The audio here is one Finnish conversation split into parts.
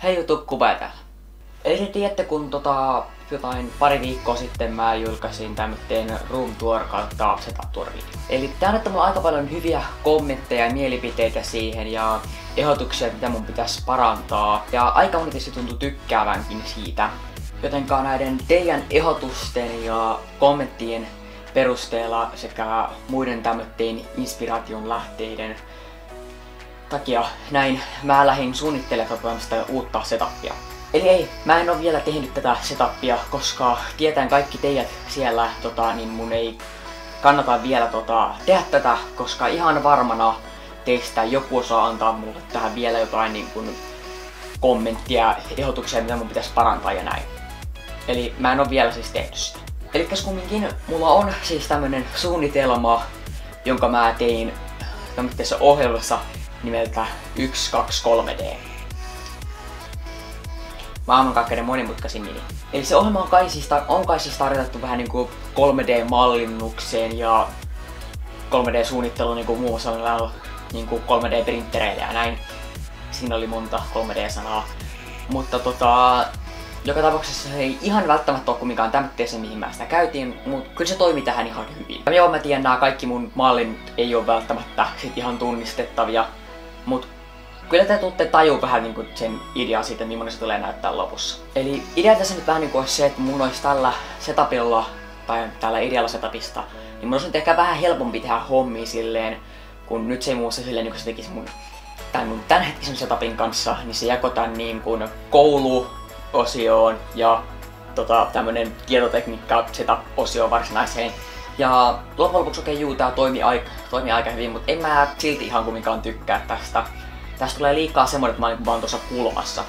Hei YouTube, Kuba täällä. Eli te tiedätte, kun jotain pari viikkoa sitten mä julkaisin tämmöten room tour kautta setup tour video. Eli tää annettu mulle aika paljon hyviä kommentteja ja mielipiteitä siihen ja ehdotuksia, mitä mun pitäisi parantaa. Ja aika moni tietysti tuntuu tykkäävänkin siitä. Jotenka näiden teidän ehdotusten ja kommenttien perusteella sekä muiden tämmöten inspiraation lähteiden takia näin mä lähdin suunnittelemaan sitä uutta setupia. Eli ei, mä en oo vielä tehnyt tätä setupia, koska tietäen kaikki teidät siellä, niin mun ei kannata vielä tehdä tätä, koska ihan varmana teistä joku osaa antaa mulle tähän vielä jotain niin kun kommenttia, ehdotuksia, mitä mun pitäisi parantaa ja näin. Eli mä en oo vielä siis tehnyt sitä. Elikkäs kumminkin mulla on siis tämmönen suunnitelma, jonka mä tein tämmöisessä ohjelmassa nimeltä 123D. Maailmankaikkeuden monimutkaisin nimi. Eli se ohjelma on kai siis tarjotettu vähän niinku 3D-mallinnukseen ja 3D-suunnitteluun niinku muun muassa niinku 3D-printtereille ja näin. Siinä oli monta 3D-sanaa. Mutta joka tapauksessa se ei ihan välttämättä ole kumminkaan tämmöiseen, mihin mä sitä käytiin, mutta kyllä se toimi tähän ihan hyvin. Ja joo, mä tiedän, nämä kaikki mun mallin ei ole välttämättä sit ihan tunnistettavia, mutta kyllä te tuutte tajua vähän niinku sen ideaa siitä, millainen se tulee näyttää lopussa. Eli idea tässä nyt vähän niinku olisi se, että mun olisi tällä setupilla, tai tällä idealla setupista, niin mun olisi nyt ehkä vähän helpompi tehdä hommia silleen, kun nyt se ei muun muassa silleen, niin se tekisi mun tämänhetkisen setupin kanssa, niin se jakoi tän niin kuin kouluosioon ja tämmönen tietotekniikka setup-osioon varsinaiseen. Ja loppujen lopuksi tää toimii aika hyvin, mutta en mä silti ihan kumminkaan tykkää tästä. Tästä tulee liikaa semmoinen, että mä olin vaan tuossa kulmassa.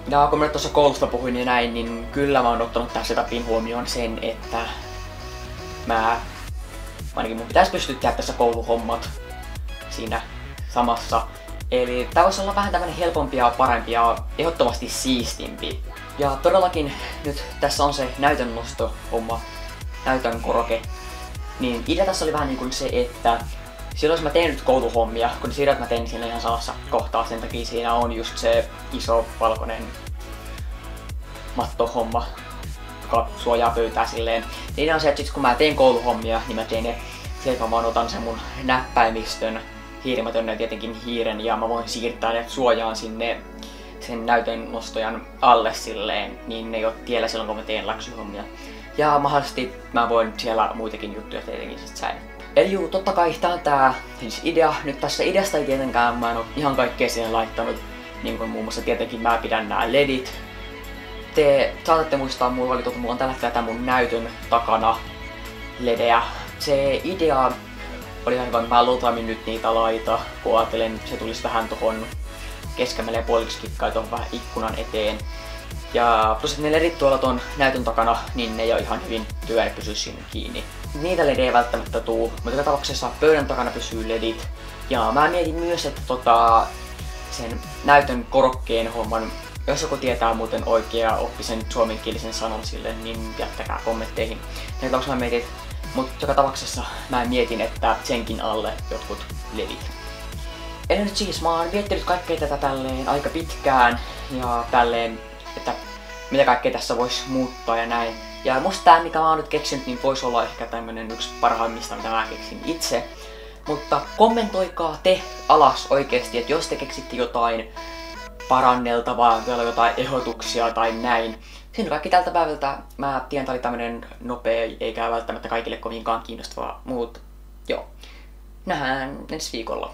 Ja kun mä nyt tuossa koulusta puhuin ja näin, niin kyllä mä oon ottanut tässä setupin huomioon sen, että ainakin mun pitäisi pystyä tehdä tässä kouluhommat siinä samassa. Eli tää voisi olla vähän tämmönen helpompi ja parempi ja ehdottomasti siistimpi. Ja todellakin nyt tässä on se näytönnosto-homma, näytön koroke. Niin idea tässä oli vähän niin kuin se, että silloin jos mä teen nyt kouluhommia, kun siinä mä tein siinä ihan samassa kohtaa, sen takia siinä on just se iso valkoinen mattohomma, joka suojaa pöytää silleen. Niin on se, että sit kun mä teen kouluhommia, niin mä teen ne sieltä mä otan sen mun näppäimistön, hiirimätön tietenkin hiiren, ja mä voin siirtää ne suojaan sinne sen näytön nostojan alle silleen, niin ne ei oo tiellä silloin kun mä teen läksyhommia. Ja mahdollisesti mä voin siellä muitakin juttuja tietenkin sit säilyttää. Eli juu, totta kai tää on tää siis idea. Nyt tässä ideasta ei tietenkään mä en oo ihan kaikkea siihen laittanut. Niin kuin muun muassa tietenkin mä pidän nää ledit. Te saatatte muistaa, mulla on tällä hetkellä tää mun näytön takana ledejä. Se idea oli ihan hyvä, että mä luultavasti nyt niitä laita, kun ajattelen, että se tulisi vähän tohon keskemmälle ja puoliksi kikkaa tohon vähän ikkunan eteen. Ja plus ne ledit tuolla ton näytön takana, niin ne jo ihan hyvin työ pysyy siinä kiinni. Niitä ledejä ei välttämättä tuu, mutta joka tapauksessa pöydän takana pysyy ledit. Ja mä mietin myös, että sen näytön korokkeen homman, jos joku tietää muuten oikea oppisen suomenkielisen sanon sille, niin jättäkää kommentteihin. Joka tapauksessa mä mietin, mutta joka tapauksessa mä mietin, että senkin alle jotkut ledit. Eli nyt siis mä oon miettinyt kaikkea tätä tälleen aika pitkään ja tälleen, että mitä kaikkea tässä voisi muuttaa ja näin. Ja musta tää mikä mä oon nyt keksinyt, niin voisi olla ehkä tämmönen yksi parhaimmista mitä mä keksin itse. Mutta kommentoikaa te alas oikeesti, että jos te keksitte jotain paranneltavaa, tai jotain ehdotuksia tai näin. Siinä kaikki tältä päivältä. Mä tiedän, tää oli tämmönen nopea, eikä välttämättä kaikille kovinkaan kiinnostavaa, mut joo. Nähdään ensi viikolla.